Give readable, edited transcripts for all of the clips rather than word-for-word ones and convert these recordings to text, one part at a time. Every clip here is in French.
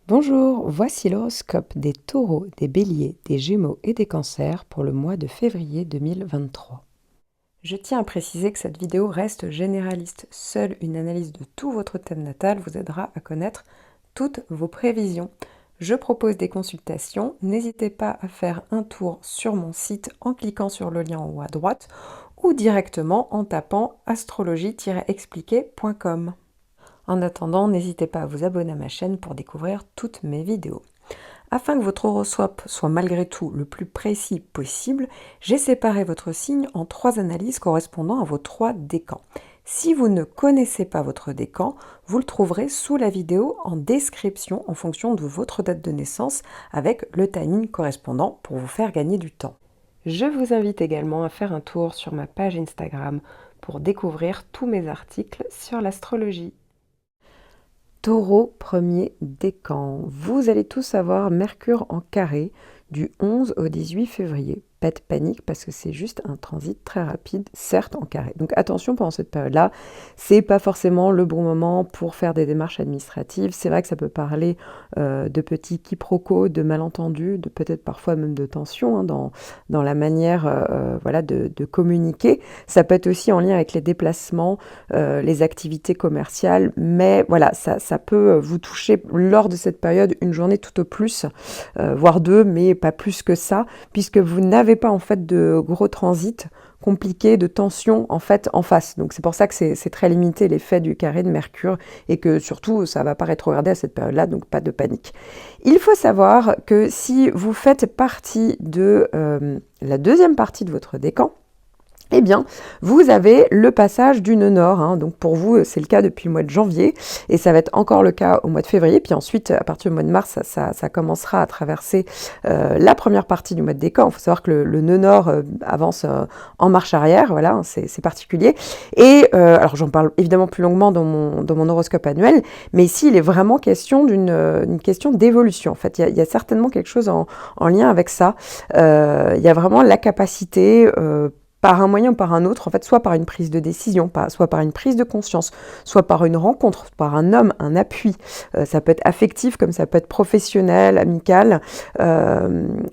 Bonjour, voici l'horoscope des taureaux, des béliers, des gémeaux et des cancers pour le mois de février 2023. Je tiens à préciser que cette vidéo reste généraliste. Seule une analyse de tout votre thème natal vous aidera à connaître toutes vos prévisions. Je propose des consultations, n'hésitez pas à faire un tour sur mon site en cliquant sur le lien en haut à droite ou directement en tapant astrologie-expliqué.com. En attendant, n'hésitez pas à vous abonner à ma chaîne pour découvrir toutes mes vidéos. Afin que votre horoscope soit malgré tout le plus précis possible, j'ai séparé votre signe en 3 analyses correspondant à vos 3 décans. Si vous ne connaissez pas votre décan, vous le trouverez sous la vidéo en description en fonction de votre date de naissance avec le timing correspondant pour vous faire gagner du temps. Je vous invite également à faire un tour sur ma page Instagram pour découvrir tous mes articles sur l'astrologie. Taureau, premier décan. Vous allez tous avoir Mercure en carré du 11 au 18 février. Pas de panique parce que c'est juste un transit très rapide, certes en carré. Donc attention pendant cette période-là, c'est pas forcément le bon moment pour faire des démarches administratives. C'est vrai que ça peut parler de petits quiproquos, de malentendus, de peut-être parfois même de tensions dans la manière de communiquer. Ça peut être aussi en lien avec les déplacements, les activités commerciales, mais voilà, ça peut vous toucher lors de cette période une journée tout au plus, voire 2, mais pas plus que ça, puisque vous n'avez pas en fait de gros transits compliqués, de tensions en fait en face. Donc c'est pour ça que c'est très limité l'effet du carré de Mercure et que surtout ça va pas rétrograder à cette période-là, donc pas de panique. Il faut savoir que si vous faites partie de la deuxième partie de votre décan, eh bien, vous avez le passage du nœud nord, donc pour vous, c'est le cas depuis le mois de janvier, et ça va être encore le cas au mois de février, puis ensuite, à partir du mois de mars, ça commencera à traverser la première partie du mois de décan. Il faut savoir que le nœud nord avance en marche arrière, voilà, c'est particulier, et alors j'en parle évidemment plus longuement dans mon horoscope annuel, mais ici, il est vraiment question d'une question d'évolution, en fait, il y a certainement quelque chose en lien avec ça, il y a vraiment la capacité par un moyen ou par un autre, en fait, soit par une prise de décision, soit par une prise de conscience, soit par une rencontre, par un homme, un appui. Ça peut être affectif, comme ça peut être professionnel, amical,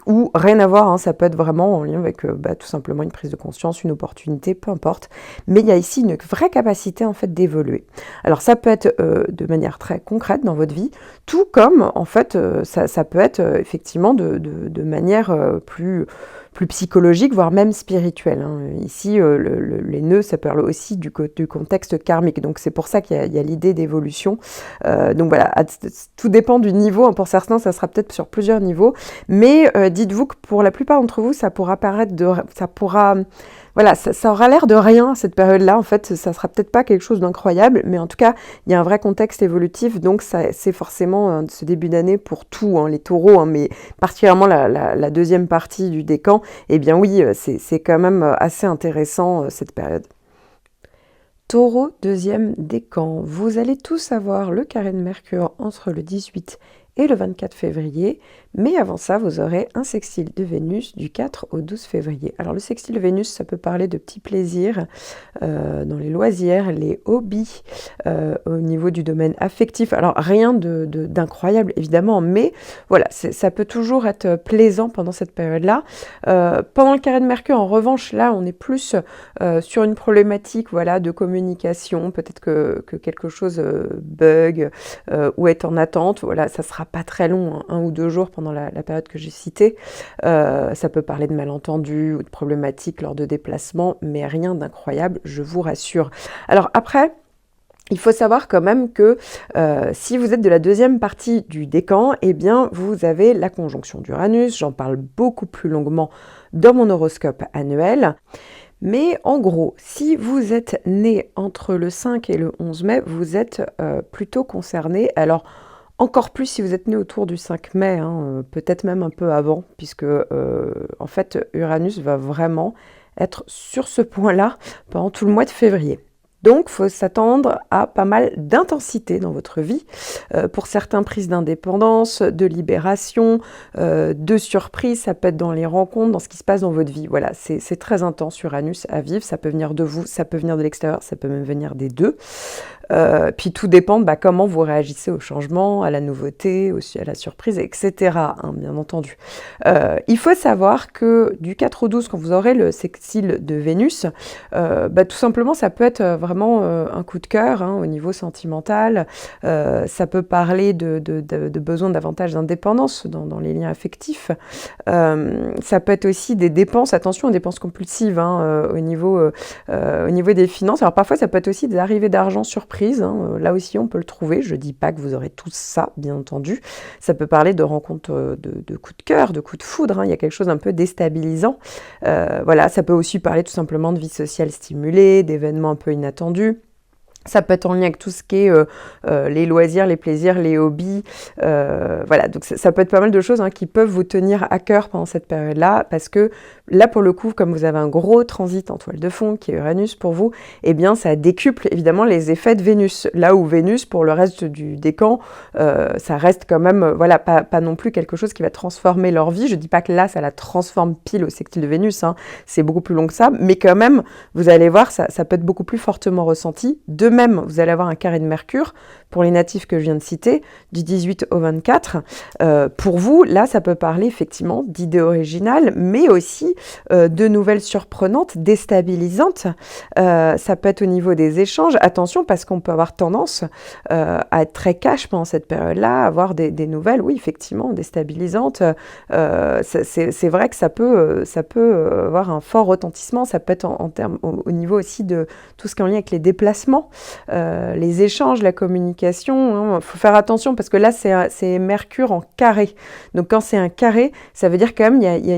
ou rien à voir, ça peut être vraiment en lien avec tout simplement une prise de conscience, une opportunité, peu importe. Mais il y a ici une vraie capacité en fait d'évoluer. Alors ça peut être de manière très concrète dans votre vie, tout comme en fait ça peut être effectivement de manière plus psychologique, voire même spirituelle. Ici, les nœuds, ça parle aussi du contexte karmique. Donc, c'est pour ça qu'il y a l'idée d'évolution. Donc, voilà, tout dépend du niveau. Pour certains, ça sera peut-être sur plusieurs niveaux. Mais dites-vous que pour la plupart d'entre vous, ça pourra voilà, ça aura l'air de rien, cette période-là. En fait, ça sera peut-être pas quelque chose d'incroyable, mais en tout cas, il y a un vrai contexte évolutif. Donc, c'est forcément ce début d'année pour tout, les taureaux, mais particulièrement la deuxième partie du décan. Eh bien oui, c'est quand même assez intéressant, cette période. Taureau, deuxième décan. Vous allez tous avoir le carré de Mercure entre le 18 et le 24 février, mais avant ça, vous aurez un sextile de Vénus du 4 au 12 février. Alors le sextile de Vénus, ça peut parler de petits plaisirs dans les loisirs, les hobbies, au niveau du domaine affectif. Alors rien d'incroyable évidemment, mais voilà, ça peut toujours être plaisant pendant cette période-là. Pendant le carré de Mercure, en revanche, là, on est plus sur une problématique de communication, peut-être que quelque chose bug ou est en attente. Voilà, ça sera pas très long, 1 ou 2 jours pendant la période que j'ai citée. Ça peut parler de malentendus ou de problématiques lors de déplacements, mais rien d'incroyable, je vous rassure. Alors après, il faut savoir quand même que si vous êtes de la deuxième partie du décan, eh bien vous avez la conjonction d'Uranus, j'en parle beaucoup plus longuement dans mon horoscope annuel. Mais en gros, si vous êtes né entre le 5 et le 11 mai, vous êtes plutôt concerné. Alors, encore plus si vous êtes né autour du 5 mai, peut-être même un peu avant, puisque en fait, Uranus va vraiment être sur ce point-là pendant tout le mois de février. Donc, il faut s'attendre à pas mal d'intensité dans votre vie. Pour certains, prise d'indépendance, de libération, de surprise, ça peut être dans les rencontres, dans ce qui se passe dans votre vie. Voilà, c'est très intense, Uranus à vivre. Ça peut venir de vous, ça peut venir de l'extérieur, ça peut même venir des deux. Puis tout dépend de comment vous réagissez au changement, à la nouveauté, aussi à la surprise, etc., hein, bien entendu. Il faut savoir que du 4 au 12, quand vous aurez le sextile de Vénus, tout simplement, ça peut être vraiment un coup de cœur, hein, au niveau sentimental. Ça peut parler de besoin davantage d'indépendance dans les liens affectifs. Ça peut être aussi des dépenses, attention aux dépenses compulsives, hein, au niveau des finances. Alors parfois, ça peut être aussi des arrivées d'argent surprises, hein. Là aussi, on peut le trouver. Je dis pas que vous aurez tout ça, bien entendu. Ça peut parler de rencontres de coups de cœur, de coups de foudre, hein. Il y a quelque chose un peu déstabilisant. Voilà, ça peut aussi parler tout simplement de vie sociale stimulée, d'événements un peu inattendus. Ça peut être en lien avec tout ce qui est les loisirs, les plaisirs, les hobbies. Voilà, donc ça peut être pas mal de choses, hein, qui peuvent vous tenir à cœur pendant cette période-là, parce que là, pour le coup, comme vous avez un gros transit en toile de fond, qui est Uranus pour vous, eh bien, ça décuple évidemment les effets de Vénus. Là où Vénus, pour le reste du décan, ça reste quand même, voilà, pas non plus quelque chose qui va transformer leur vie. Je dis pas que là, ça la transforme pile au sextile de Vénus, hein. C'est beaucoup plus long que ça, mais quand même, vous allez voir, ça peut être beaucoup plus fortement ressenti. De même, vous allez avoir un carré de Mercure pour les natifs que je viens de citer, du 18 au 24. Pour vous, là, ça peut parler effectivement d'idées originales, mais aussi de nouvelles surprenantes, déstabilisantes. Ça peut être au niveau des échanges. Attention, parce qu'on peut avoir tendance à être très cash pendant cette période-là, avoir des nouvelles, oui, effectivement, déstabilisantes. C'est vrai que ça peut avoir un fort retentissement. Ça peut être en termes, au niveau aussi de tout ce qui est en lien avec les déplacements. Les échanges, la communication, hein, faut faire attention parce que là c'est Mercure en carré. Donc quand c'est un carré, ça veut dire quand même il y a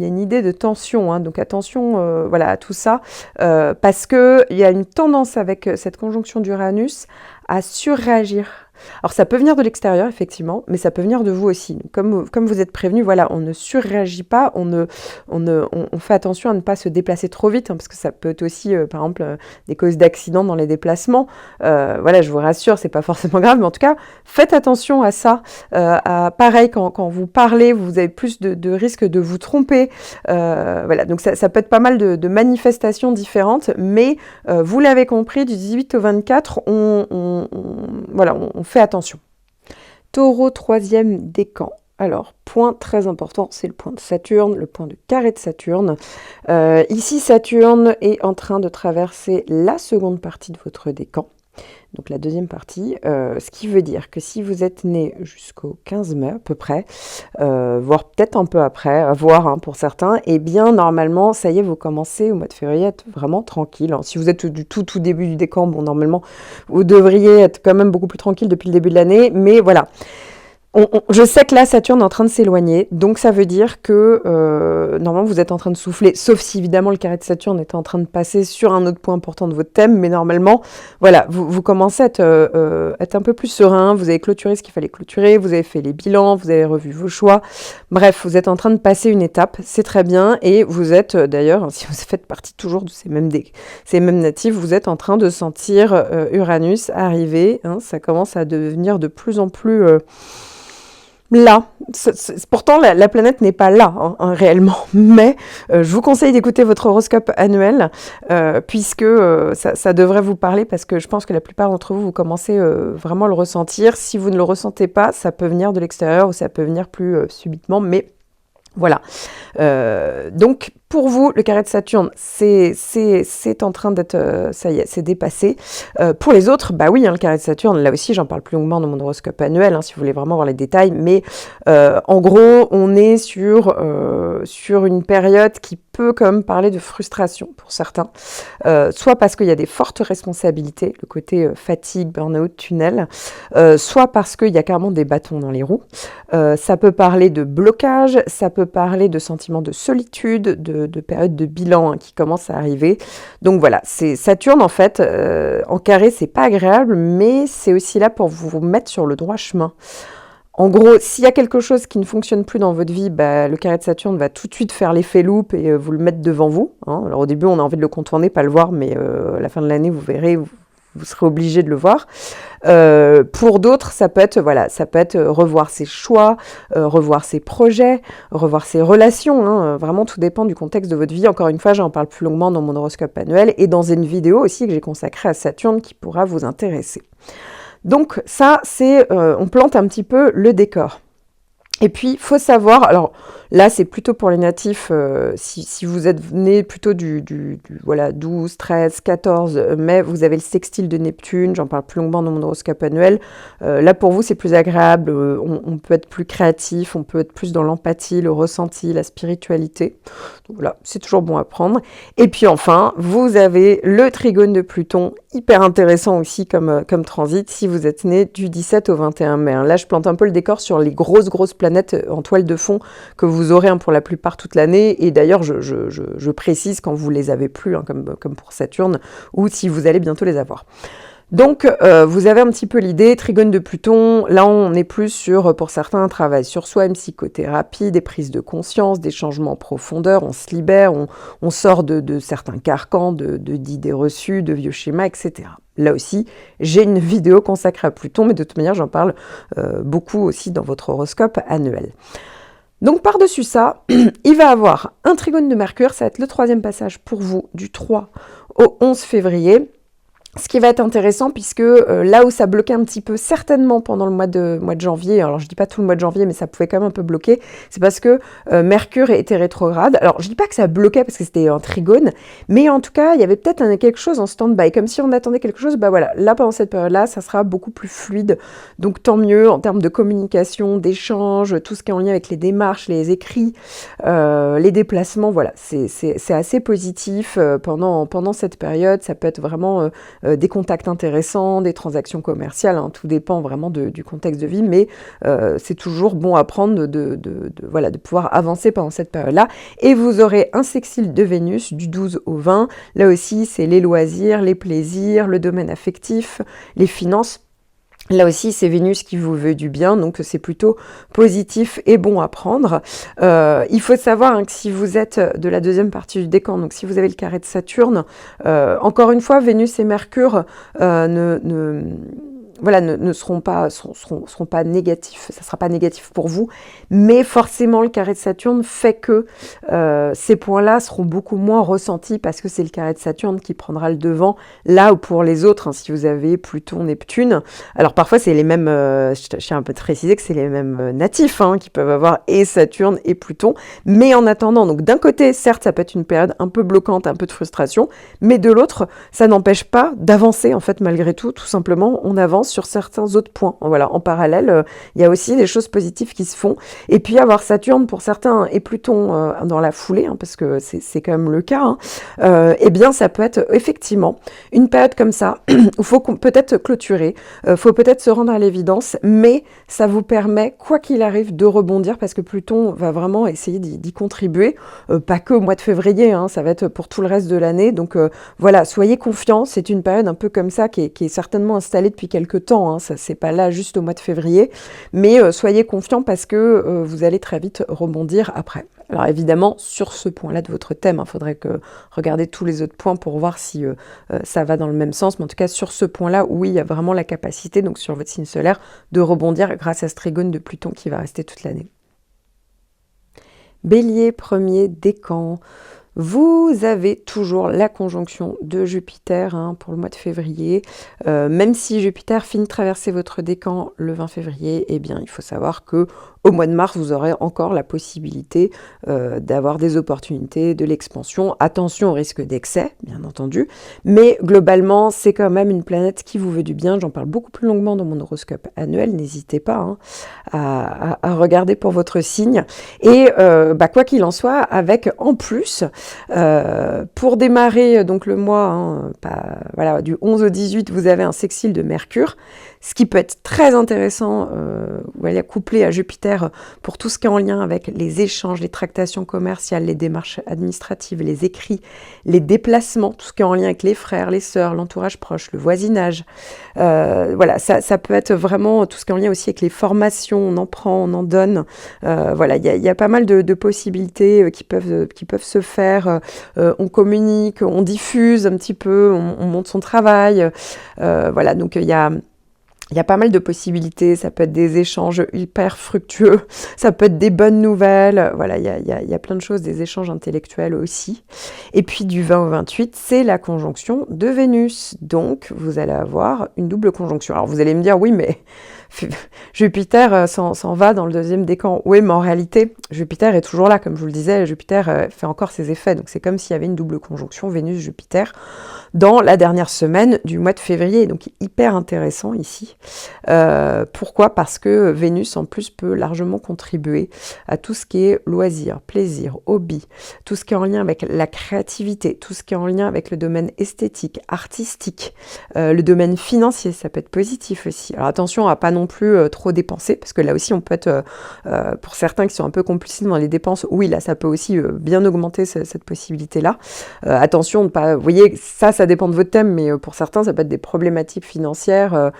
une idée de tension, hein, donc attention voilà, à tout ça, parce qu'il y a une tendance avec cette conjonction d'Uranus à surréagir. Alors ça peut venir de l'extérieur effectivement, mais ça peut venir de vous aussi. Comme vous êtes prévenu, voilà, on ne surréagit pas, on fait attention à ne pas se déplacer trop vite, hein, parce que ça peut être aussi, par exemple, des causes d'accidents dans les déplacements. Voilà, je vous rassure, c'est pas forcément grave, mais en tout cas, faites attention à ça. Pareil, quand vous parlez, vous avez plus de risques de vous tromper. Voilà, donc ça peut être pas mal de manifestations différentes, mais vous l'avez compris, du 18 au 24, voilà, on fait attention. Taureau, troisième décan. Alors, point très important, c'est le point de Saturne, le point de carré de Saturne. Ici, Saturne est en train de traverser la seconde partie de votre décan. Donc la deuxième partie, ce qui veut dire que si vous êtes né jusqu'au 15 mai à peu près, voire peut-être un peu après, à voir, hein, pour certains, eh bien normalement, ça y est, vous commencez au mois de février à être vraiment tranquille, hein. Si vous êtes du tout début du décan, bon normalement, vous devriez être quand même beaucoup plus tranquille depuis le début de l'année, mais voilà. Je sais que là, Saturne est en train de s'éloigner, donc ça veut dire que normalement vous êtes en train de souffler, sauf si évidemment le carré de Saturne est en train de passer sur un autre point important de votre thème, mais normalement, voilà, vous commencez à être un peu plus serein, vous avez clôturé ce qu'il fallait clôturer, vous avez fait les bilans, vous avez revu vos choix, bref, vous êtes en train de passer une étape, c'est très bien, et vous êtes d'ailleurs, si vous faites partie toujours de ces mêmes natifs, vous êtes en train de sentir Uranus arriver, hein, ça commence à devenir de plus en plus... là, pourtant la planète n'est pas là, hein, réellement, mais je vous conseille d'écouter votre horoscope annuel, puisque ça devrait vous parler, parce que je pense que la plupart d'entre vous commencez vraiment à le ressentir. Si vous ne le ressentez pas, ça peut venir de l'extérieur ou ça peut venir plus subitement, mais voilà. Donc pour vous, le carré de Saturne, c'est en train d'être, ça y est, c'est dépassé. Pour les autres, bah oui, hein, le carré de Saturne, là aussi, j'en parle plus longuement dans mon horoscope annuel, hein, si vous voulez vraiment voir les détails, mais en gros, on est sur une période qui peut quand même parler de frustration pour certains, soit parce qu'il y a des fortes responsabilités, le côté fatigue, burn-out, tunnel, soit parce qu'il y a carrément des bâtons dans les roues. Ça peut parler de blocage, ça peut parler de sentiments de solitude, de période de bilan, hein, qui commence à arriver. Donc voilà, c'est Saturne en fait, en carré, c'est pas agréable, mais c'est aussi là pour vous mettre sur le droit chemin. En gros, s'il y a quelque chose qui ne fonctionne plus dans votre vie, bah, le carré de Saturne va tout de suite faire l'effet loupe et vous le mettre devant vous, hein. Alors au début, on a envie de le contourner, pas le voir, mais à la fin de l'année, vous verrez, vous serez obligé de le voir. Pour d'autres, ça peut être, voilà, ça peut être revoir ses choix, revoir ses projets, revoir ses relations, hein, vraiment tout dépend du contexte de votre vie. Encore une fois, j'en parle plus longuement dans mon horoscope annuel et dans une vidéo aussi que j'ai consacrée à Saturne qui pourra vous intéresser. Donc ça, c'est, on plante un petit peu le décor. Et puis, il faut savoir, alors là, c'est plutôt pour les natifs, si vous êtes né plutôt voilà, 12, 13, 14 mai, vous avez le sextile de Neptune, j'en parle plus longuement dans mon horoscope annuel. Là, pour vous, c'est plus agréable, on peut être plus créatif, on peut être plus dans l'empathie, le ressenti, la spiritualité. Donc voilà, c'est toujours bon à prendre. Et puis enfin, vous avez le trigone de Pluton, hyper intéressant aussi comme transit, si vous êtes né du 17 au 21 mai. Là, je plante un peu le décor sur les grosses planètes en toile de fond que vous aurez pour la plupart toute l'année. Et d'ailleurs, je précise quand vous les avez plus, hein, comme pour Saturne, ou si vous allez bientôt les avoir. Donc, vous avez un petit peu l'idée, trigone de Pluton, là on est plus sur, pour certains, un travail sur soi, une psychothérapie, des prises de conscience, des changements en profondeur, on se libère, on sort de certains carcans, d'idées reçues, de vieux schémas, etc. Là aussi, j'ai une vidéo consacrée à Pluton, mais de toute manière, j'en parle beaucoup aussi dans votre horoscope annuel. Donc par-dessus ça, il va avoir un trigone de Mercure, ça va être le 3e passage pour vous, du 3 au 11 février. Ce qui va être intéressant puisque là où ça bloquait un petit peu, certainement pendant le mois de janvier, alors je dis pas tout le mois de janvier, mais ça pouvait quand même un peu bloquer, c'est parce que Mercure était rétrograde. Alors je dis pas que ça bloquait parce que c'était un trigone, mais en tout cas, il y avait peut-être quelque chose en stand-by, comme si on attendait quelque chose, bah voilà, là pendant cette période-là, ça sera beaucoup plus fluide, donc tant mieux en termes de communication, d'échange, tout ce qui est en lien avec les démarches, les écrits, les déplacements, voilà, c'est assez positif pendant cette période, ça peut être vraiment des contacts intéressants, des transactions commerciales, hein, tout dépend vraiment du contexte de vie, mais c'est toujours bon à prendre voilà, de pouvoir avancer pendant cette période-là. Et vous aurez un sextile de Vénus du 12 au 20, là aussi c'est les loisirs, les plaisirs, le domaine affectif, les finances. Là aussi, c'est Vénus qui vous veut du bien, donc c'est plutôt positif et bon à prendre. Il faut savoir hein, que si vous êtes de la deuxième partie du décan, donc si vous avez le carré de Saturne, encore une fois, Vénus et Mercure ne seront pas négatifs, ça ne sera pas négatif pour vous, mais forcément le carré de Saturne fait que ces points-là seront beaucoup moins ressentis parce que c'est le carré de Saturne qui prendra le devant, là où pour les autres, hein, si vous avez Pluton, Neptune, alors parfois c'est les mêmes, je tiens un peu à préciser que c'est les mêmes natifs hein, qui peuvent avoir et Saturne et Pluton, mais en attendant, donc d'un côté, certes, ça peut être une période un peu bloquante, un peu de frustration, mais de l'autre, ça n'empêche pas d'avancer en fait malgré tout simplement, on avance sur certains autres points. Voilà, en parallèle, il y a aussi des choses positives qui se font. Et puis avoir Saturne pour certains et Pluton dans la foulée, hein, parce que c'est quand même le cas, hein, eh bien ça peut être effectivement une période comme ça où il faut peut-être clôturer, faut peut-être se rendre à l'évidence, mais ça vous permet, quoi qu'il arrive, de rebondir parce que Pluton va vraiment essayer d'y contribuer, pas que au mois de février, hein, ça va être pour tout le reste de l'année. Donc voilà, soyez confiants, c'est une période un peu comme ça qui est certainement installée depuis quelques temps, hein, ça c'est pas là juste au mois de février, mais soyez confiants parce que vous allez très vite rebondir après. Alors évidemment, sur ce point-là de votre thème, il faudrait que regarder tous les autres points pour voir si ça va dans le même sens, mais en tout cas sur ce point-là, oui, il y a vraiment la capacité, donc sur votre signe solaire, de rebondir grâce à ce trigone de Pluton qui va rester toute l'année. Bélier, premier décan. Vous avez toujours la conjonction de Jupiter hein, pour le mois de février. Même si Jupiter finit de traverser votre décan le 20 février, eh bien, il faut savoir que au mois de mars, vous aurez encore la possibilité d'avoir des opportunités, de l'expansion. Attention au risque d'excès, bien entendu. Mais globalement, c'est quand même une planète qui vous veut du bien. J'en parle beaucoup plus longuement dans mon horoscope annuel. N'hésitez pas hein, à regarder pour votre signe. Et quoi qu'il en soit, avec en plus, pour démarrer donc le mois, hein, voilà, du 11 au 18, vous avez un sextile de Mercure. Ce qui peut être très intéressant, couplé à Jupiter pour tout ce qui est en lien avec les échanges, les tractations commerciales, les démarches administratives, les écrits, les déplacements, tout ce qui est en lien avec les frères, les sœurs, l'entourage proche, le voisinage. Voilà, ça peut être vraiment tout ce qui est en lien aussi avec les formations, on en prend, on en donne. Voilà, il y a pas mal de possibilités qui peuvent se faire. On communique, on diffuse un petit peu, on monte son travail. Voilà, donc il y a pas mal de possibilités, ça peut être des échanges hyper fructueux, ça peut être des bonnes nouvelles, voilà, il y a plein de choses, des échanges intellectuels aussi. Et puis du 20 au 28, c'est la conjonction de Vénus, donc vous allez avoir une double conjonction. Alors vous allez me dire, oui, mais Jupiter s'en va dans le deuxième décan. Oui, mais en réalité, Jupiter est toujours là, comme je vous le disais, Jupiter fait encore ses effets, donc c'est comme s'il y avait une double conjonction Vénus-Jupiter dans la dernière semaine du mois de février, donc hyper intéressant ici. Pourquoi ? Parce que Vénus en plus peut largement contribuer à tout ce qui est loisirs, plaisir, hobby, tout ce qui est en lien avec la créativité, tout ce qui est en lien avec le domaine esthétique, artistique, le domaine financier, ça peut être positif aussi. Alors attention à pas non plus trop dépenser, parce que là aussi on peut être, pour certains qui sont un peu compulsifs dans les dépenses, oui là ça peut aussi bien augmenter cette possibilité-là. Attention de pas, vous voyez, ça dépend de votre thème, mais pour certains ça peut être des problématiques financières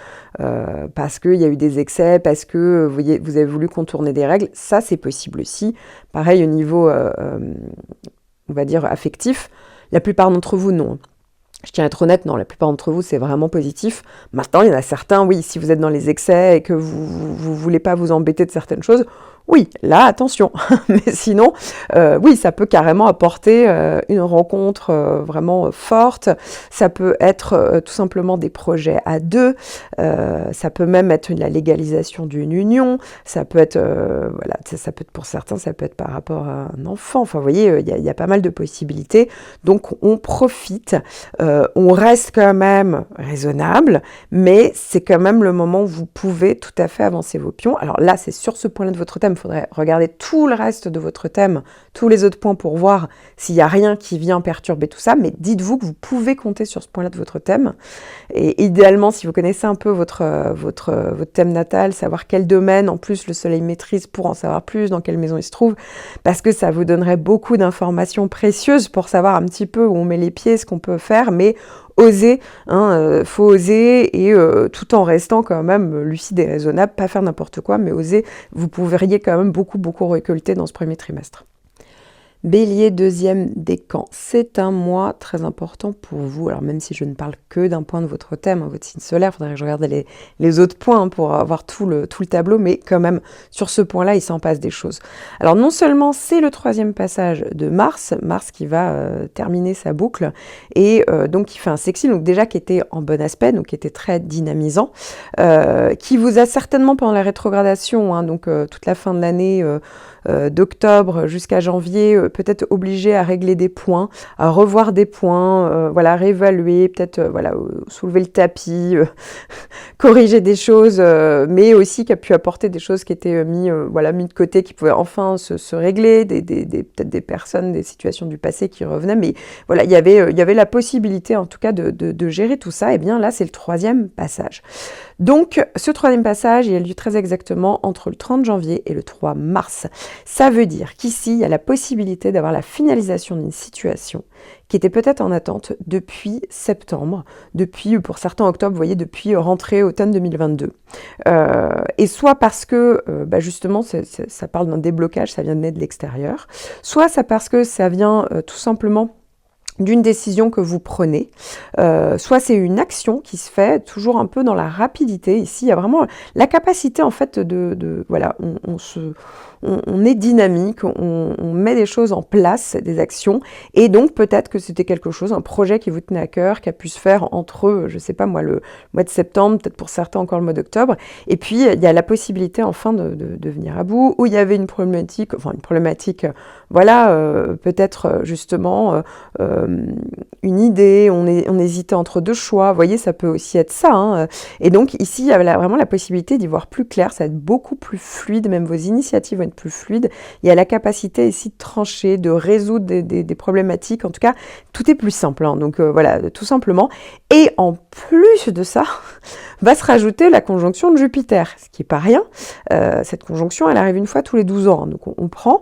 parce qu'il y a eu des excès, parce que vous avez voulu contourner des règles, ça c'est possible aussi. Pareil au niveau, on va dire, affectif, la plupart d'entre vous non. Je tiens à être honnête, non, la plupart d'entre vous, c'est vraiment positif. Maintenant, il y en a certains, oui, si vous êtes dans les excès et que vous voulez pas vous embêter de certaines choses, oui, là, attention. Mais sinon, oui, ça peut carrément apporter une rencontre vraiment forte. Ça peut être tout simplement des projets à deux. Ça peut même être la légalisation d'une union. Ça peut être, voilà, ça peut être pour certains, ça peut être par rapport à un enfant. Enfin, vous voyez, il y a pas mal de possibilités. Donc, on profite. On reste quand même raisonnable, mais c'est quand même le moment où vous pouvez tout à fait avancer vos pions. Alors là, c'est sur ce point-là de votre thème, il faudrait regarder tout le reste de votre thème, tous les autres points pour voir s'il n'y a rien qui vient perturber tout ça, mais dites-vous que vous pouvez compter sur ce point-là de votre thème. Et idéalement, si vous connaissez un peu votre thème natal, savoir quel domaine, en plus le soleil maîtrise pour en savoir plus, dans quelle maison il se trouve, parce que ça vous donnerait beaucoup d'informations précieuses pour savoir un petit peu où on met les pieds, ce qu'on peut faire, mais oser, faut oser et tout en restant quand même lucide et raisonnable, pas faire n'importe quoi, mais oser, vous pourriez quand même beaucoup récolter dans ce premier trimestre. Bélier, deuxième décan, c'est un mois très important pour vous. Alors même si je ne parle que d'un point de votre thème, votre signe solaire, il faudrait que je regarde les autres points pour avoir tout le tableau, mais quand même sur ce point-là, il s'en passe des choses. Alors non seulement c'est le troisième passage de Mars qui va terminer sa boucle, et donc il fait un sextile, donc déjà qui était en bon aspect, donc qui était très dynamisant, qui vous a certainement pendant la rétrogradation, donc toute la fin de l'année, d'octobre jusqu'à janvier, peut-être obligé à régler des points, à revoir des points, voilà, réévaluer, peut-être voilà, soulever le tapis, corriger des choses, mais aussi qui a pu apporter des choses qui étaient mis de côté, qui pouvaient enfin se régler, peut-être des personnes, des situations du passé qui revenaient, mais voilà, il y avait la possibilité en tout cas de gérer tout ça. Et bien là, c'est le troisième passage. Donc, ce troisième passage, il a lieu très exactement entre le 30 janvier et le 3 mars. Ça veut dire qu'ici, il y a la possibilité d'avoir la finalisation d'une situation qui était peut-être en attente depuis septembre, depuis, pour certains octobre, vous voyez, depuis rentrée automne 2022. Et soit parce que, justement, ça parle d'un déblocage, ça vient de naître de l'extérieur, soit ça parce que ça vient tout simplement d'une décision que vous prenez, soit c'est une action qui se fait toujours un peu dans la rapidité. Ici, il y a vraiment la capacité en fait voilà, on est dynamique, on met des choses en place, des actions, et donc peut-être que c'était quelque chose, un projet qui vous tenait à cœur, qui a pu se faire entre, je sais pas moi, le mois de septembre, peut-être pour certains encore le mois d'octobre, et puis il y a la possibilité enfin de venir à bout, où il y avait une problématique, voilà, peut-être justement une idée, on hésitait entre deux choix. Vous voyez, ça peut aussi être ça, hein. Et donc ici, il y a vraiment la possibilité d'y voir plus clair, ça va être beaucoup plus fluide, même vos initiatives vont être plus fluides. Il y a la capacité ici de trancher, de résoudre des problématiques. En tout cas, tout est plus simple, hein. Donc voilà, tout simplement. Et en plus de ça, va se rajouter la conjonction de Jupiter, ce qui n'est pas rien. Cette conjonction, elle arrive une fois tous les 12 ans, hein, donc on prend.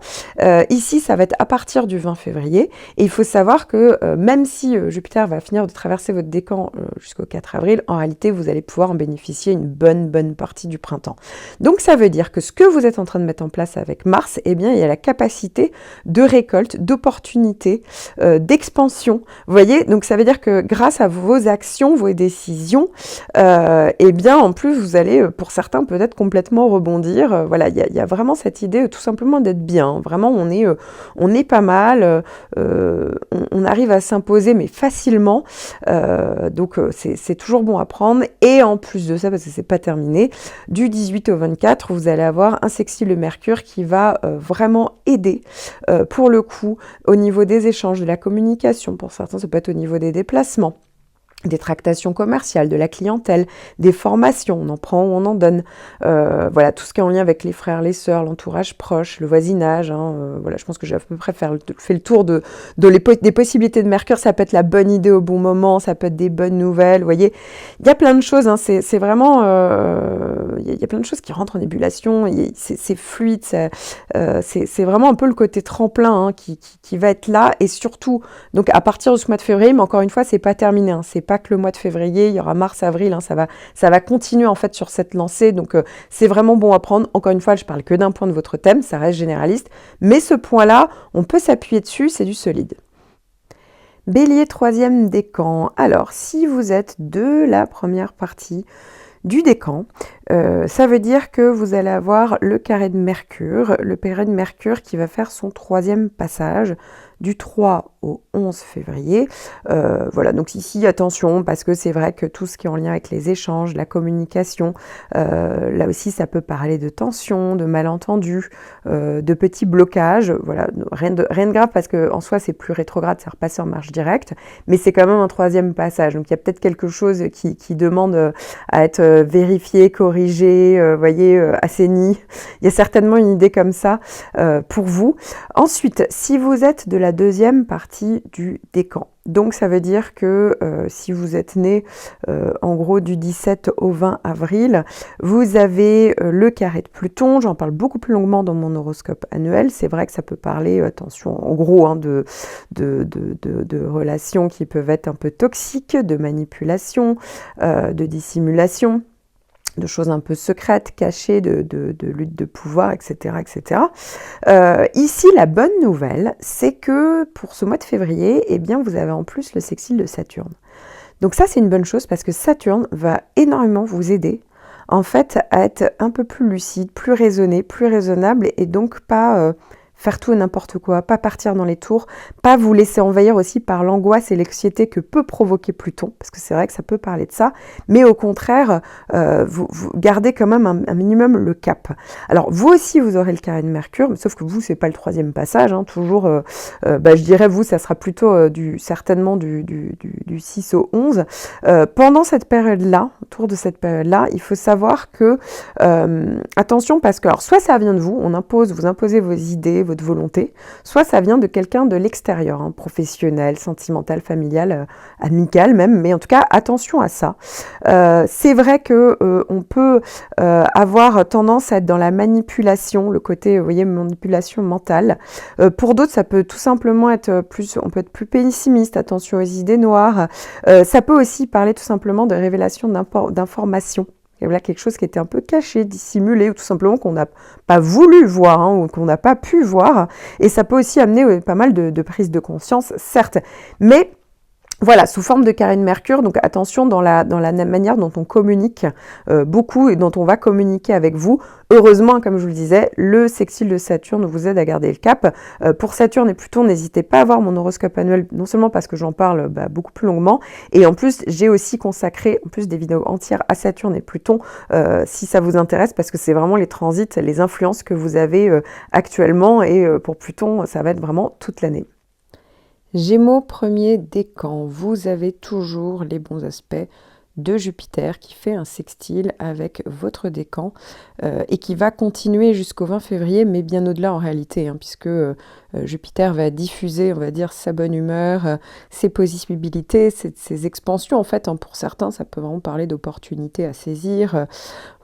Ici, ça va être à partir du 20 février. Et il faut savoir que même si Jupiter va finir de traverser votre décan jusqu'au 4 avril, en réalité, vous allez pouvoir en bénéficier une bonne partie du printemps. Donc ça veut dire que ce que vous êtes en train de mettre en place avec Mars, eh bien, il y a la capacité de récolte, d'opportunité, d'expansion. Vous voyez, donc ça veut dire que grâce à vos actions, vos décisions, eh bien, en plus, vous allez, pour certains, peut-être complètement rebondir. Voilà, il y a vraiment cette idée, tout simplement, d'être bien. Vraiment, on est pas mal. On arrive à s'imposer, mais facilement. Donc, c'est toujours bon à prendre. Et en plus de ça, parce que c'est pas terminé, du 18 au 24, vous allez avoir un sextile de Mercure qui va vraiment aider, pour le coup, au niveau des échanges, de la communication. Pour certains, ça peut être au niveau des déplacements, des tractations commerciales, de la clientèle, des formations, on en prend ou on en donne. Voilà, tout ce qui est en lien avec les frères, les sœurs, l'entourage proche, le voisinage. Voilà, je pense que j'ai à peu près fait le tour des possibilités de Mercure. Ça peut être la bonne idée au bon moment, ça peut être des bonnes nouvelles. Vous voyez, il y a plein de choses. Hein, c'est vraiment, il y a plein de choses qui rentrent en ébullition. C'est fluide. C'est vraiment un peu le côté tremplin, hein, qui va être là. Et surtout, donc à partir de ce mois de février, mais encore une fois, c'est pas terminé. Hein, c'est pas que le mois de février, il y aura mars, avril, hein, ça va continuer en fait sur cette lancée, donc c'est vraiment bon à prendre. Encore une fois, je parle que d'un point de votre thème, ça reste généraliste, mais ce point-là, on peut s'appuyer dessus, c'est du solide. Bélier, troisième décan. Alors, si vous êtes de la première partie du décan, ça veut dire que vous allez avoir le carré de Mercure qui va faire son troisième passage du 3 au 11 février. Voilà, donc ici, attention, parce que c'est vrai que tout ce qui est en lien avec les échanges, la communication, là aussi, ça peut parler de tensions, de malentendus, de petits blocages. Voilà, rien de grave, parce qu'en soi, c'est plus rétrograde, c'est repassé en marche directe, mais c'est quand même un troisième passage. Donc, il y a peut-être quelque chose qui demande à être vérifié, corrigé, voyez, assaini. Il y a certainement une idée comme ça pour vous. Ensuite, si vous êtes de la deuxième partie du décan, donc ça veut dire que si vous êtes né en gros du 17 au 20 avril, vous avez le carré de Pluton. J'en parle beaucoup plus longuement dans mon horoscope annuel. C'est vrai que ça peut parler, attention, en gros, hein, de relations qui peuvent être un peu toxiques, de manipulation, de dissimulation, de choses un peu secrètes, cachées, de lutte de pouvoir, etc. etc. Ici, la bonne nouvelle, c'est que pour ce mois de février, eh bien, vous avez en plus le sextile de Saturne. Donc ça, c'est une bonne chose, parce que Saturne va énormément vous aider, en fait, à être un peu plus lucide, plus raisonné, plus raisonnable, et donc pas faire tout et n'importe quoi, pas partir dans les tours, pas vous laisser envahir aussi par l'angoisse et l'anxiété que peut provoquer Pluton, parce que c'est vrai que ça peut parler de ça, mais au contraire, vous gardez quand même un minimum le cap. Alors, vous aussi, vous aurez le carré de Mercure, sauf que vous, c'est pas le troisième passage, hein, toujours, je dirais, vous, ça sera plutôt certainement du 6 au 11. Pendant cette période-là, autour de cette période-là, il faut savoir que, attention, parce que, alors, soit ça vient de vous, vous imposez vos idées, votre volonté, soit ça vient de quelqu'un de l'extérieur, hein, professionnel, sentimental, familial, amical même, mais en tout cas, attention à ça. C'est vrai que on peut avoir tendance à être dans la manipulation, le côté, vous voyez, manipulation mentale. Pour d'autres, ça peut tout simplement être on peut être plus pessimiste, attention aux idées noires. Ça peut aussi parler tout simplement de révélation d'informations. Et voilà quelque chose qui était un peu caché, dissimulé, ou tout simplement qu'on n'a pas voulu voir, hein, ou qu'on n'a pas pu voir. Et ça peut aussi amener pas mal de prise de conscience, certes. Mais voilà, sous forme de carré de Mercure, donc attention dans la manière dont on communique beaucoup et dont on va communiquer avec vous. Heureusement, comme je vous le disais, le sextile de Saturne vous aide à garder le cap. Pour Saturne et Pluton, n'hésitez pas à voir mon horoscope annuel, non seulement parce que j'en parle beaucoup plus longuement, et en plus, j'ai aussi consacré en plus des vidéos entières à Saturne et Pluton, si ça vous intéresse, parce que c'est vraiment les transits, les influences que vous avez actuellement, et pour Pluton, ça va être vraiment toute l'année. Gémeaux, premier décan, vous avez toujours les bons aspects de Jupiter qui fait un sextile avec votre décan et qui va continuer jusqu'au 20 février, mais bien au-delà en réalité, hein, puisque Jupiter va diffuser, on va dire, sa bonne humeur, ses possibilités, ses expansions en fait. Hein, pour certains, ça peut vraiment parler d'opportunités à saisir.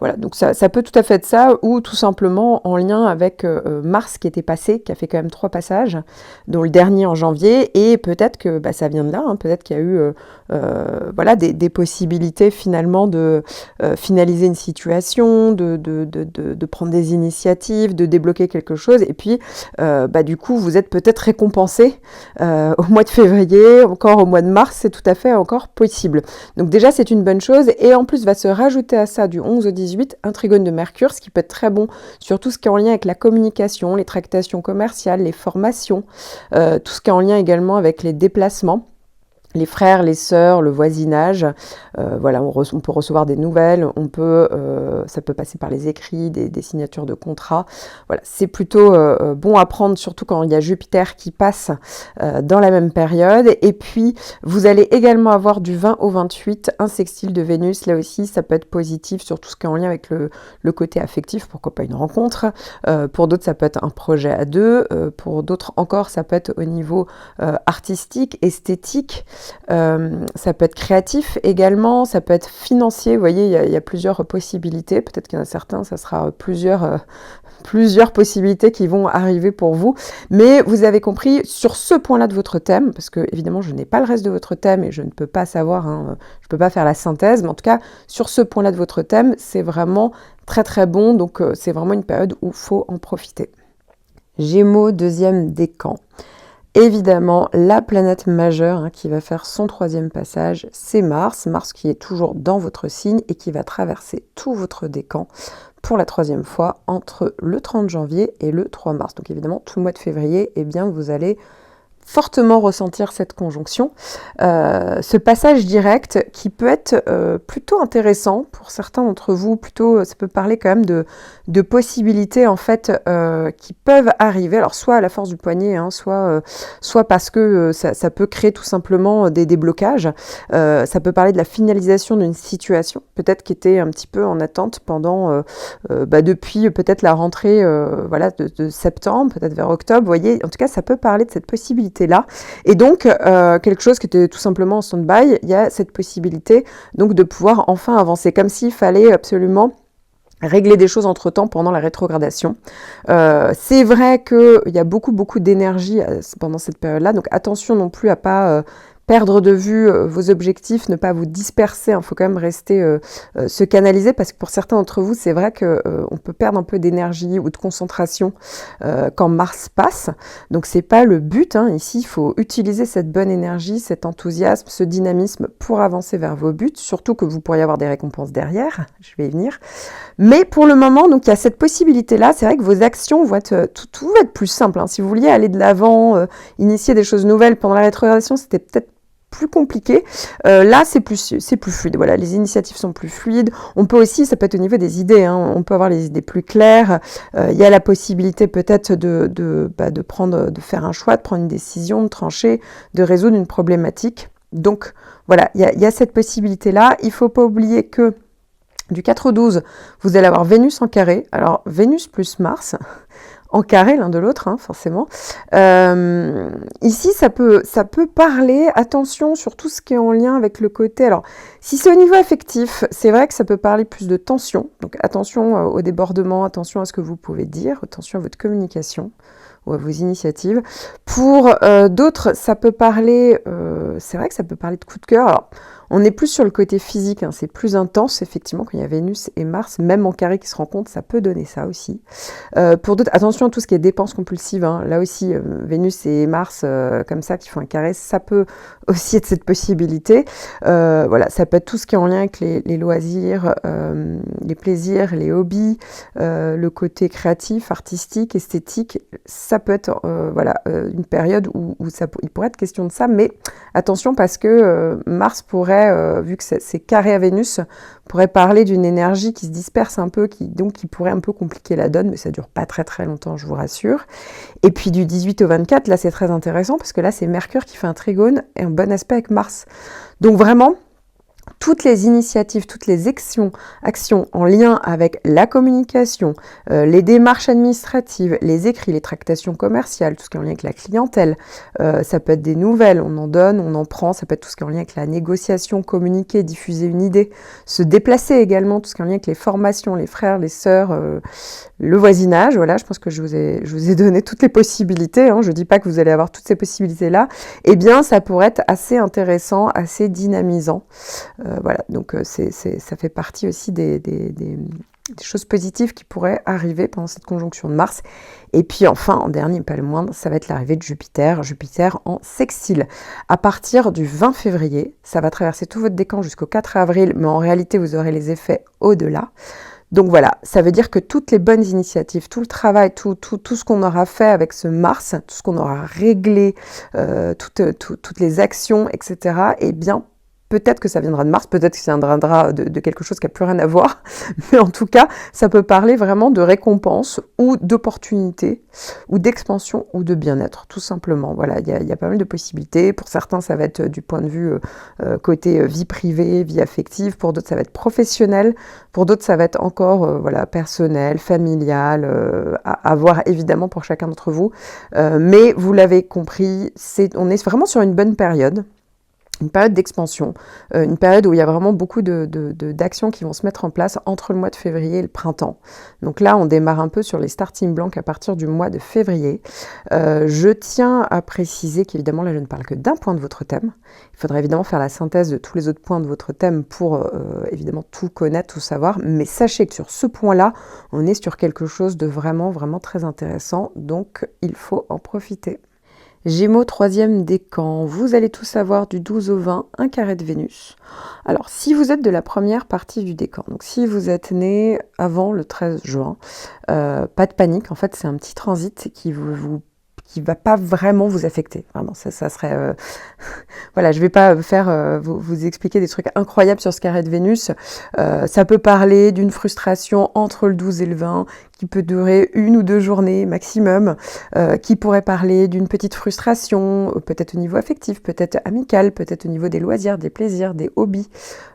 Voilà, donc ça peut tout à fait être ça, ou tout simplement en lien avec Mars qui était passé, qui a fait quand même 3 passages, dont le dernier en janvier, et peut-être que ça vient de là, hein, peut-être qu'il y a eu voilà, des possibilités finalement de finaliser une situation, de prendre des initiatives, de débloquer quelque chose, et puis du coup vous êtes peut-être récompensé au mois de février, encore au mois de mars, c'est tout à fait encore possible. Donc déjà c'est une bonne chose, et en plus va se rajouter à ça du 11 au 18 un trigone de Mercure, ce qui peut être très bon sur tout ce qui est en lien avec la communication, les tractations commerciales, les formations, tout ce qui est en lien également avec les déplacements. Les frères, les sœurs, le voisinage, voilà, on peut recevoir des nouvelles, ça peut passer par les écrits, des signatures de contrats. Voilà, c'est plutôt bon à prendre, surtout quand il y a Jupiter qui passe dans la même période. Et puis, vous allez également avoir du 20 au 28 un sextile de Vénus. Là aussi, ça peut être positif sur tout ce qui est en lien avec le côté affectif, pourquoi pas une rencontre. Pour d'autres, ça peut être un projet à deux. Pour d'autres encore, ça peut être au niveau artistique, esthétique. Ça peut être créatif également, ça peut être financier, vous voyez, il y a plusieurs possibilités, peut-être qu'il y en a certains, ça sera plusieurs possibilités qui vont arriver pour vous, mais vous avez compris, sur ce point-là de votre thème, parce que évidemment je n'ai pas le reste de votre thème et je ne peux pas savoir, hein, je ne peux pas faire la synthèse, mais en tout cas, sur ce point-là de votre thème, c'est vraiment très très bon, donc c'est vraiment une période où il faut en profiter. Gémeaux, deuxième décan. Évidemment, la planète majeure qui va faire son 3e passage, c'est Mars. Mars qui est toujours dans votre signe et qui va traverser tout votre décan pour la 3e fois entre le 30 janvier et le 3 mars. Donc évidemment, tout le mois de février, vous allez fortement ressentir cette conjonction. Ce passage direct qui peut être plutôt intéressant pour certains d'entre vous, ça peut parler quand même de possibilités en fait qui peuvent arriver, alors soit à la force du poignet, hein, soit parce que ça peut créer tout simplement des déblocages. Ça peut parler de la finalisation d'une situation, peut-être qui était un petit peu en attente pendant depuis peut-être la rentrée de septembre, peut-être vers octobre, vous voyez, en tout cas ça peut parler de cette possibilité là. Et donc, quelque chose qui était tout simplement en stand-by, il y a cette possibilité donc de pouvoir enfin avancer, comme s'il fallait absolument régler des choses entre-temps pendant la rétrogradation. C'est vrai qu'il y a beaucoup d'énergie pendant cette période-là, donc attention non plus à pas perdre de vue vos objectifs, ne pas vous disperser, il faut quand même rester se canaliser, parce que pour certains d'entre vous, c'est vrai qu'on peut perdre un peu d'énergie ou de concentration quand Mars passe, donc c'est pas le but, hein. Ici il faut utiliser cette bonne énergie, cet enthousiasme, ce dynamisme pour avancer vers vos buts, surtout que vous pourriez avoir des récompenses derrière, je vais y venir, mais pour le moment, donc il y a cette possibilité-là, c'est vrai que vos actions vont être, tout va être plus simple, hein. Si vous vouliez aller de l'avant, initier des choses nouvelles pendant la rétrogradation, c'était peut-être plus compliqué. Là, c'est plus fluide. Voilà, les initiatives sont plus fluides. On peut aussi, ça peut être au niveau des idées, hein, on peut avoir les idées plus claires. Il y a la possibilité peut-être de faire un choix, de prendre une décision, de trancher, de résoudre une problématique. Donc, voilà, il y a cette possibilité-là. Il ne faut pas oublier que du 4 au 12, vous allez avoir Vénus en carré. Alors, Vénus plus Mars en carré l'un de l'autre, hein, forcément. Ici, ça peut parler, attention sur tout ce qui est en lien avec le côté... Alors, si c'est au niveau affectif, c'est vrai que ça peut parler plus de tension. Donc, attention au débordement, attention à ce que vous pouvez dire, attention à votre communication ou à vos initiatives. Pour d'autres, ça peut parler... c'est vrai que ça peut parler de coup de cœur. Alors, on est plus sur le côté physique, hein, c'est plus intense, effectivement, quand il y a Vénus et Mars, même en carré qui se rencontrent, ça peut donner ça aussi. Pour d'autres, attention à tout ce qui est dépenses compulsives, hein, là aussi, Vénus et Mars, comme ça, qui font un carré, ça peut aussi être cette possibilité. Voilà, ça peut être tout ce qui est en lien avec les loisirs, les plaisirs, les hobbies, le côté créatif, artistique, esthétique, ça peut être une période où il pourrait être question de ça, mais attention parce que Mars pourrait pourrait, vu que c'est carré à Vénus, pourrait parler d'une énergie qui se disperse un peu, qui pourrait un peu compliquer la donne, mais ça dure pas très très longtemps, je vous rassure. Et puis du 18 au 24, là c'est très intéressant, parce que là c'est Mercure qui fait un trigone et un bon aspect avec Mars. Donc vraiment, toutes les initiatives, toutes les actions en lien avec la communication, les démarches administratives, les écrits, les tractations commerciales, tout ce qui est en lien avec la clientèle, ça peut être des nouvelles, on en donne, on en prend, ça peut être tout ce qui est en lien avec la négociation, communiquer, diffuser une idée, se déplacer également, tout ce qui est en lien avec les formations, les frères, les sœurs, le voisinage, voilà, je pense que je vous ai donné toutes les possibilités, hein, je ne dis pas que vous allez avoir toutes ces possibilités-là, eh bien ça pourrait être assez intéressant, assez dynamisant. Voilà, donc ça fait partie aussi des choses positives qui pourraient arriver pendant cette conjonction de Mars. Et puis enfin, en dernier, pas le moindre, ça va être l'arrivée de Jupiter en sextile. À partir du 20 février, ça va traverser tout votre décan jusqu'au 4 avril, mais en réalité, vous aurez les effets au-delà. Donc voilà, ça veut dire que toutes les bonnes initiatives, tout le travail, tout ce qu'on aura fait avec ce Mars, tout ce qu'on aura réglé, toutes les actions, etc., eh bien, peut-être que ça viendra de Mars, peut-être que ça viendra de quelque chose qui n'a plus rien à voir, mais en tout cas, ça peut parler vraiment de récompense ou d'opportunité, ou d'expansion, ou de bien-être, tout simplement. Voilà, il y a pas mal de possibilités. Pour certains, ça va être du point de vue côté vie privée, vie affective. Pour d'autres, ça va être professionnel. Pour d'autres, ça va être encore personnel, familial, à voir évidemment pour chacun d'entre vous. Mais vous l'avez compris, on est vraiment sur une bonne période. Une période d'expansion, une période où il y a vraiment beaucoup d'actions qui vont se mettre en place entre le mois de février et le printemps. Donc là, on démarre un peu sur les starting blocks à partir du mois de février. Je tiens à préciser qu'évidemment, là, je ne parle que d'un point de votre thème. Il faudrait évidemment faire la synthèse de tous les autres points de votre thème pour évidemment tout connaître, tout savoir. Mais sachez que sur ce point-là, on est sur quelque chose de vraiment, vraiment très intéressant. Donc, il faut en profiter. Gémeaux, 3e décan, vous allez tout savoir du 12 au 20, un carré de Vénus. Alors, si vous êtes de la première partie du décan, donc si vous êtes né avant le 13 juin, pas de panique, en fait c'est un petit transit qui va pas vraiment vous affecter. Vraiment, ça serait... Voilà, je vais pas vous expliquer des trucs incroyables sur ce carré de Vénus. Ça peut parler d'une frustration entre le 12 et le 20, qui peut durer 1 ou 2 journées maximum, qui pourrait parler d'une petite frustration, peut-être au niveau affectif, peut-être amical, peut-être au niveau des loisirs, des plaisirs, des hobbies,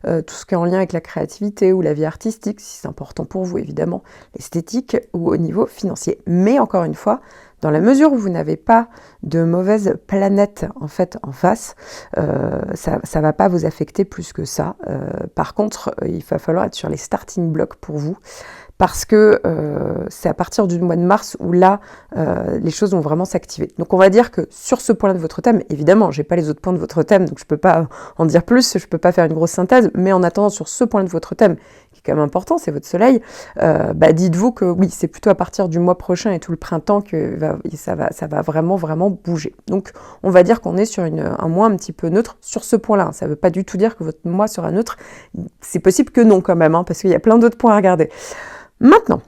tout ce qui est en lien avec la créativité ou la vie artistique, si c'est important pour vous évidemment, l'esthétique ou au niveau financier. Mais encore une fois, dans la mesure où vous n'avez pas de mauvaise planète en fait en face, ça va pas vous affecter plus que ça. Par contre, il va falloir être sur les starting blocks pour vous, parce que c'est à partir du mois de mars où là, les choses vont vraiment s'activer. Donc on va dire que sur ce point-là de votre thème, évidemment, j'ai pas les autres points de votre thème, donc je peux pas en dire plus, je peux pas faire une grosse synthèse, mais en attendant sur ce point de votre thème, qui est quand même important, c'est votre soleil, dites-vous que oui, c'est plutôt à partir du mois prochain et tout le printemps que ça va vraiment, vraiment bouger. Donc on va dire qu'on est sur un mois un petit peu neutre sur ce point-là. Ça veut pas du tout dire que votre mois sera neutre, c'est possible que non quand même, hein, parce qu'il y a plein d'autres points à regarder. Maintenant,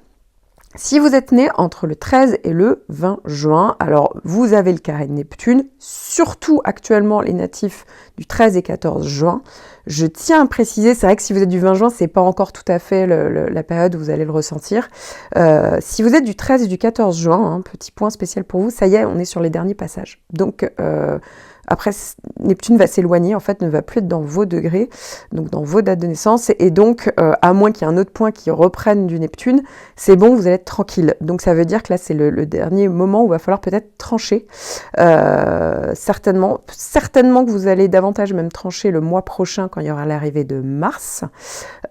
si vous êtes né entre le 13 et le 20 juin, alors vous avez le carré de Neptune, surtout actuellement les natifs du 13 et 14 juin. Je tiens à préciser, c'est vrai que si vous êtes du 20 juin, c'est pas encore tout à fait la période où vous allez le ressentir. Si vous êtes du 13 et du 14 juin, petit point spécial pour vous, ça y est, on est sur les derniers passages. Donc, après, Neptune va s'éloigner, en fait, ne va plus être dans vos degrés, donc dans vos dates de naissance, et donc, à moins qu'il y ait un autre point qui reprenne du Neptune, c'est bon, vous allez être tranquille. Donc ça veut dire que là, c'est le dernier moment où il va falloir peut-être trancher. Certainement que vous allez davantage même trancher le mois prochain quand il y aura l'arrivée de Mars,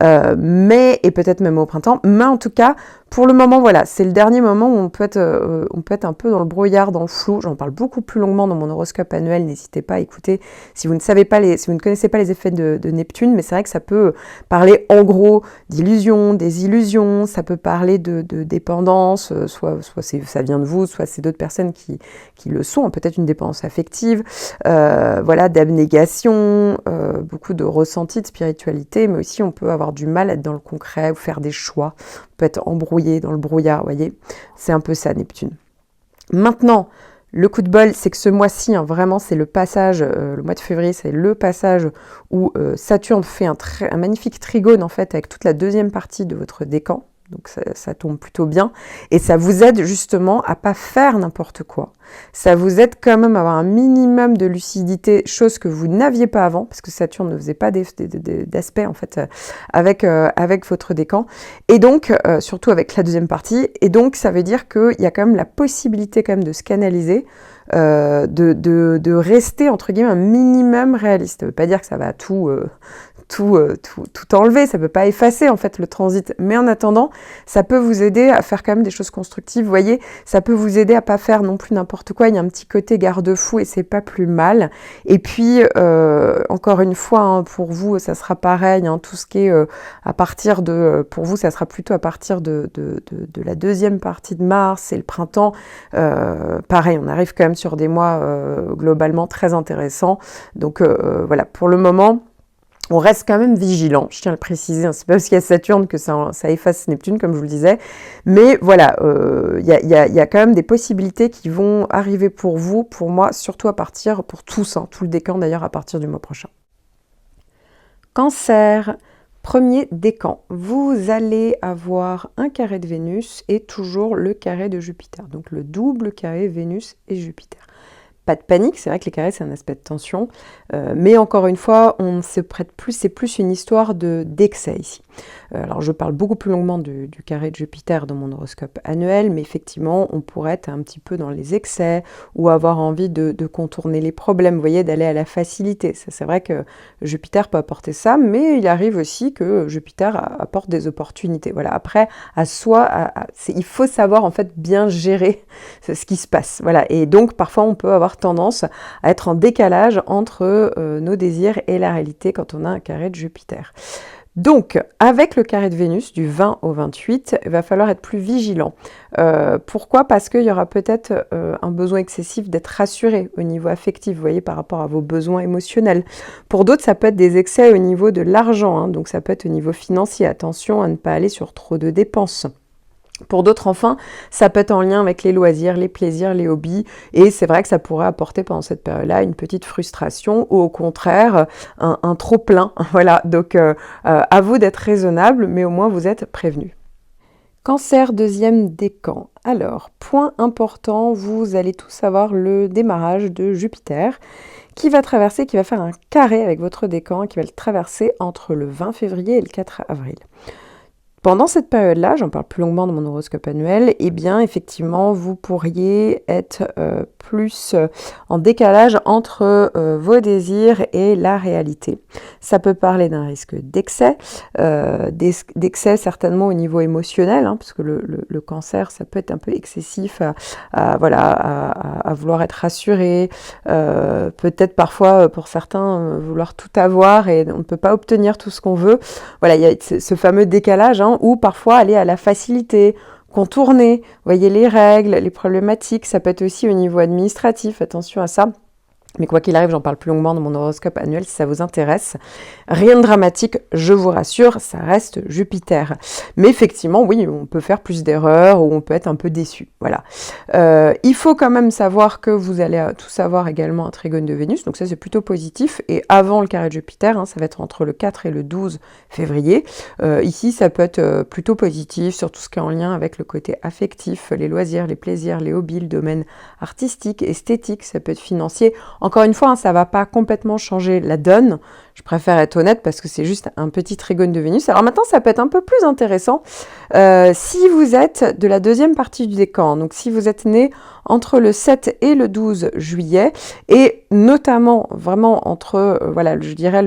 et peut-être même au printemps, mais en tout cas, pour le moment, voilà, c'est le dernier moment où on peut être un peu dans le brouillard, dans le flou. J'en parle beaucoup plus longuement dans mon horoscope annuel. N'hésitez pas à écouter si vous ne connaissez pas les effets de Neptune, mais c'est vrai que ça peut parler en gros d'illusions, des illusions. Ça peut parler de dépendance, soit ça vient de vous, soit c'est d'autres personnes qui le sont. Peut-être une dépendance affective, d'abnégation, beaucoup de ressenti de spiritualité, mais aussi on peut avoir du mal à être dans le concret ou faire des choix. On peut être embrouillé dans le brouillard, vous voyez, c'est un peu ça Neptune. Maintenant, Le coup de bol, c'est que ce mois-ci, hein, vraiment, c'est le passage, le mois de février, c'est le passage où Saturne fait un magnifique trigone, en fait, avec toute la deuxième partie de votre décan. Donc ça tombe plutôt bien. Et ça vous aide justement à pas faire n'importe quoi. Ça vous aide quand même à avoir un minimum de lucidité, chose que vous n'aviez pas avant, parce que Saturne ne faisait pas d'aspect en fait avec votre décan. Et donc, surtout avec la deuxième partie. Et donc, ça veut dire qu'il y a quand même la possibilité quand même de se canaliser, de rester entre guillemets un minimum réaliste. Ça ne veut pas dire que ça va tout enlever, ça peut pas effacer en fait le transit, mais en attendant, ça peut vous aider à faire quand même des choses constructives, vous voyez, ça peut vous aider à pas faire non plus n'importe quoi, il y a un petit côté garde-fou et c'est pas plus mal. Et puis, encore une fois, hein, pour vous, ça sera pareil, hein, tout ce qui est à partir de, pour vous, ça sera plutôt à partir de la deuxième partie de mars et le printemps, pareil, on arrive quand même sur des mois globalement très intéressants, donc voilà, pour le moment, on reste quand même vigilant, je tiens à le préciser, hein, c'est pas parce qu'il y a Saturne que ça efface Neptune, comme je vous le disais, mais voilà, il y a quand même des possibilités qui vont arriver pour vous, pour moi, surtout à partir, pour tous, hein, tout le décan d'ailleurs, à partir du mois prochain. Cancer, premier décan, vous allez avoir un carré de Vénus et toujours le carré de Jupiter, donc le double carré Vénus et Jupiter. Pas de panique, c'est vrai que les carrés, c'est un aspect de tension, mais encore une fois, on se prête plus, c'est plus une histoire d'excès ici. Alors, je parle beaucoup plus longuement du carré de Jupiter dans mon horoscope annuel, mais effectivement, on pourrait être un petit peu dans les excès ou avoir envie de contourner les problèmes, vous voyez, d'aller à la facilité. C'est vrai que Jupiter peut apporter ça, mais il arrive aussi que Jupiter apporte des opportunités. Voilà, après, à soi, il faut savoir en fait bien gérer ce qui se passe. Voilà, et donc parfois, on peut avoir tendance à être en décalage entre nos désirs et la réalité quand on a un carré de Jupiter. Donc, avec le carré de Vénus du 20 au 28, il va falloir être plus vigilant. Pourquoi ? Parce qu'il y aura peut-être un besoin excessif d'être rassuré au niveau affectif, vous voyez, par rapport à vos besoins émotionnels. Pour d'autres, ça peut être des excès au niveau de l'argent, hein, donc ça peut être au niveau financier. Attention à ne pas aller sur trop de dépenses. Pour d'autres, enfin, ça peut être en lien avec les loisirs, les plaisirs, les hobbies, et c'est vrai que ça pourrait apporter pendant cette période-là une petite frustration, ou au contraire, un trop-plein. Voilà, donc à vous d'être raisonnable, mais au moins vous êtes prévenu. Cancer, deuxième décan. Alors, point important, vous allez tous avoir le démarrage de Jupiter, qui va faire un carré avec votre décan, qui va le traverser entre le 20 février et le 4 avril. Pendant cette période-là, j'en parle plus longuement de mon horoscope annuel, eh bien, effectivement, vous pourriez être plus en décalage entre vos désirs et la réalité. Ça peut parler d'un risque d'excès, d'excès certainement au niveau émotionnel, hein, parce que le cancer, ça peut être un peu excessif à vouloir être rassuré, peut-être parfois pour certains vouloir tout avoir et on ne peut pas obtenir tout ce qu'on veut. Voilà, il y a ce fameux décalage, hein, ou parfois aller à la facilité, contourner, voyez les règles, les problématiques, ça peut être aussi au niveau administratif, attention à ça. Mais quoi qu'il arrive, j'en parle plus longuement dans mon horoscope annuel si ça vous intéresse. Rien de dramatique, je vous rassure, ça reste Jupiter. Mais effectivement, oui, on peut faire plus d'erreurs ou on peut être un peu déçu. Voilà. Il faut quand même savoir que vous allez tous avoir également un trigone de Vénus, donc ça c'est plutôt positif. Et avant le carré de Jupiter, hein, ça va être entre le 4 et le 12 février. Ici, ça peut être plutôt positif sur tout ce qui est en lien avec le côté affectif, les loisirs, les plaisirs, les hobbies, le domaine artistique, esthétique, ça peut être financier. Encore une fois, hein, ça ne va pas complètement changer la donne. Je préfère être honnête parce que c'est juste un petit trigone de Vénus. Alors maintenant, ça peut être un peu plus intéressant si vous êtes de la deuxième partie du décan. Donc si vous êtes né entre le 7 et le 12 juillet et notamment vraiment entre, je dirais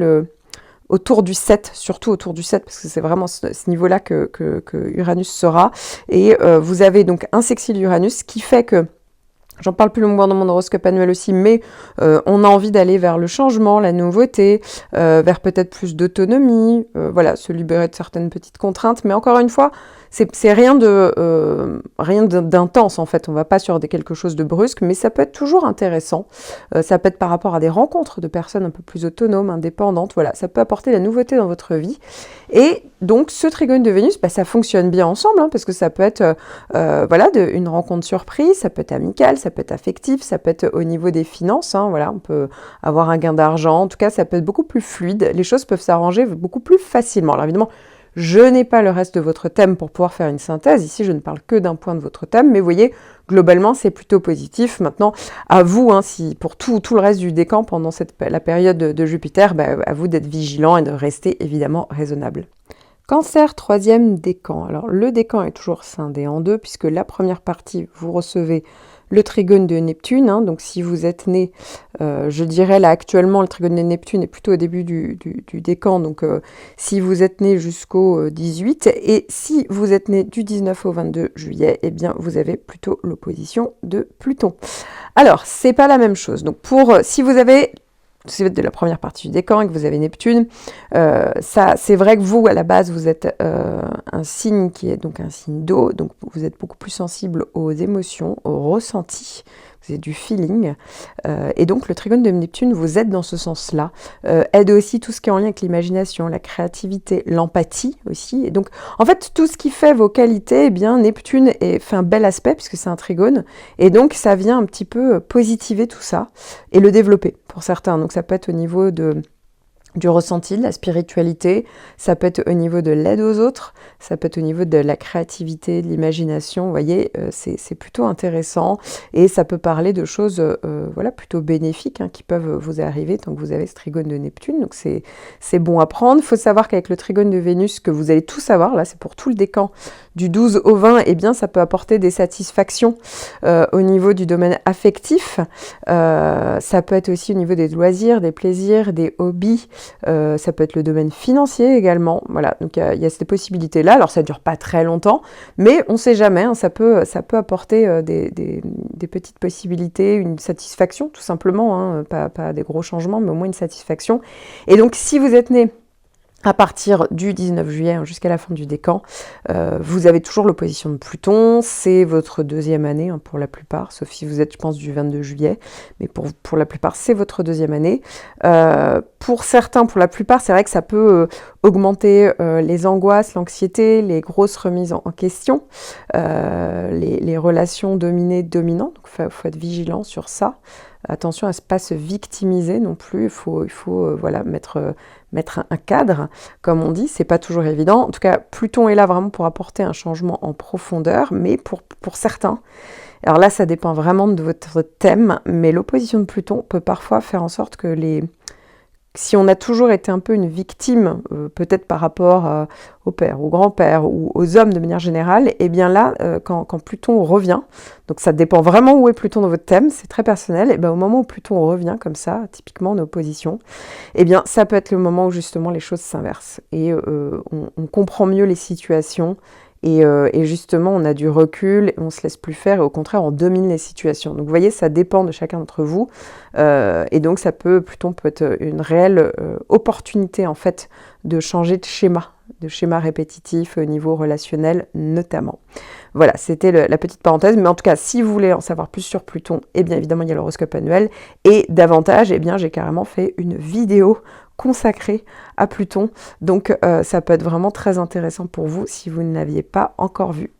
autour du 7, surtout autour du 7, parce que c'est vraiment ce niveau-là que Uranus sera. Et vous avez donc un sextile Uranus qui fait que, j'en parle plus longuement dans mon horoscope annuel aussi, mais on a envie d'aller vers le changement, la nouveauté, vers peut-être plus d'autonomie, se libérer de certaines petites contraintes. Mais encore une fois, c'est rien d'intense en fait, on va pas sur quelque chose de brusque, mais ça peut être toujours intéressant. Ça peut être par rapport à des rencontres de personnes un peu plus autonomes, indépendantes, voilà, ça peut apporter la nouveauté dans votre vie. Et donc ce trigone de Vénus, bah, ça fonctionne bien ensemble, hein, parce que ça peut être voilà, une rencontre surprise, ça peut être amical, ça peut être affectif, ça peut être au niveau des finances, hein, voilà, on peut avoir un gain d'argent, en tout cas ça peut être beaucoup plus fluide, les choses peuvent s'arranger beaucoup plus facilement. Alors évidemment, je n'ai pas le reste de votre thème pour pouvoir faire une synthèse. Ici, je ne parle que d'un point de votre thème, mais vous voyez, globalement, c'est plutôt positif. Maintenant, à vous, hein, si pour tout le reste du décan pendant la période de Jupiter, bah, à vous d'être vigilant et de rester évidemment raisonnable. Cancer, troisième décan. Alors, le décan est toujours scindé en deux, puisque la première partie, vous recevez le trigone de Neptune, hein, donc si vous êtes né, je dirais là actuellement le trigone de Neptune est plutôt au début du décan, donc si vous êtes né jusqu'au 18, et si vous êtes né du 19 au 22 juillet, eh bien vous avez plutôt l'opposition de Pluton. Alors, c'est pas la même chose, donc si vous êtes de la première partie du décan et que vous avez Neptune, c'est vrai que vous, à la base, vous êtes un signe qui est donc un signe d'eau, donc vous êtes beaucoup plus sensible aux émotions, aux ressentis, vous avez du feeling, et donc le trigone de Neptune vous aide dans ce sens-là, aide aussi tout ce qui est en lien avec l'imagination, la créativité, l'empathie aussi, et donc en fait tout ce qui fait vos qualités, eh bien Neptune fait un bel aspect puisque c'est un trigone, et donc ça vient un petit peu positiver tout ça et le développer pour certains, donc ça peut être au niveau du ressenti, de la spiritualité, ça peut être au niveau de l'aide aux autres, ça peut être au niveau de la créativité, de l'imagination, vous voyez, c'est plutôt intéressant, et ça peut parler de choses voilà, plutôt bénéfiques, hein, qui peuvent vous arriver tant que vous avez ce trigone de Neptune, donc c'est bon à prendre. Il faut savoir qu'avec le trigone de Vénus, que vous allez tout savoir, là c'est pour tout le décan, du 12 au 20, eh bien ça peut apporter des satisfactions au niveau du domaine affectif, ça peut être aussi au niveau des loisirs, des plaisirs, des hobbies, ça peut être le domaine financier également, voilà, donc il y a cette possibilité-là. Alors ça dure pas très longtemps, mais on sait jamais, hein, ça peut apporter des petites possibilités, une satisfaction tout simplement, hein, pas des gros changements, mais au moins une satisfaction. Et donc si vous êtes né à partir du 19 juillet, hein, jusqu'à la fin du décan, vous avez toujours l'opposition de Pluton, c'est votre deuxième année, hein, pour la plupart, sauf si vous êtes, je pense, du 22 juillet, mais pour la plupart, c'est votre deuxième année. Pour certains, pour la plupart, c'est vrai que ça peut augmenter les angoisses, l'anxiété, les grosses remises en question, les relations dominées-dominants, donc il faut être vigilant sur ça. Attention à ne pas se victimiser non plus, il faut voilà, mettre un cadre, comme on dit, c'est pas toujours évident. En tout cas, Pluton est là vraiment pour apporter un changement en profondeur, mais pour certains, alors là, ça dépend vraiment de votre thème, mais l'opposition de Pluton peut parfois faire en sorte que si on a toujours été un peu une victime, peut-être par rapport au père, au grand-père ou aux hommes de manière générale, et bien là, quand Pluton revient, donc ça dépend vraiment où est Pluton dans votre thème, c'est très personnel, et bien au moment où Pluton revient comme ça, typiquement en opposition, et bien ça peut être le moment où justement les choses s'inversent, et on comprend mieux les situations, et justement, on a du recul, on se laisse plus faire, et au contraire, on domine les situations. Donc, vous voyez, ça dépend de chacun d'entre vous, et donc Pluton peut être une réelle opportunité, en fait, de changer de schéma répétitif au niveau relationnel, notamment. Voilà, c'était la petite parenthèse, mais en tout cas, si vous voulez en savoir plus sur Pluton, eh bien, évidemment, il y a l'horoscope annuel, et davantage, eh bien, j'ai carrément fait une vidéo consacrée à Pluton, donc ça peut être vraiment très intéressant pour vous si vous ne l'aviez pas encore vu.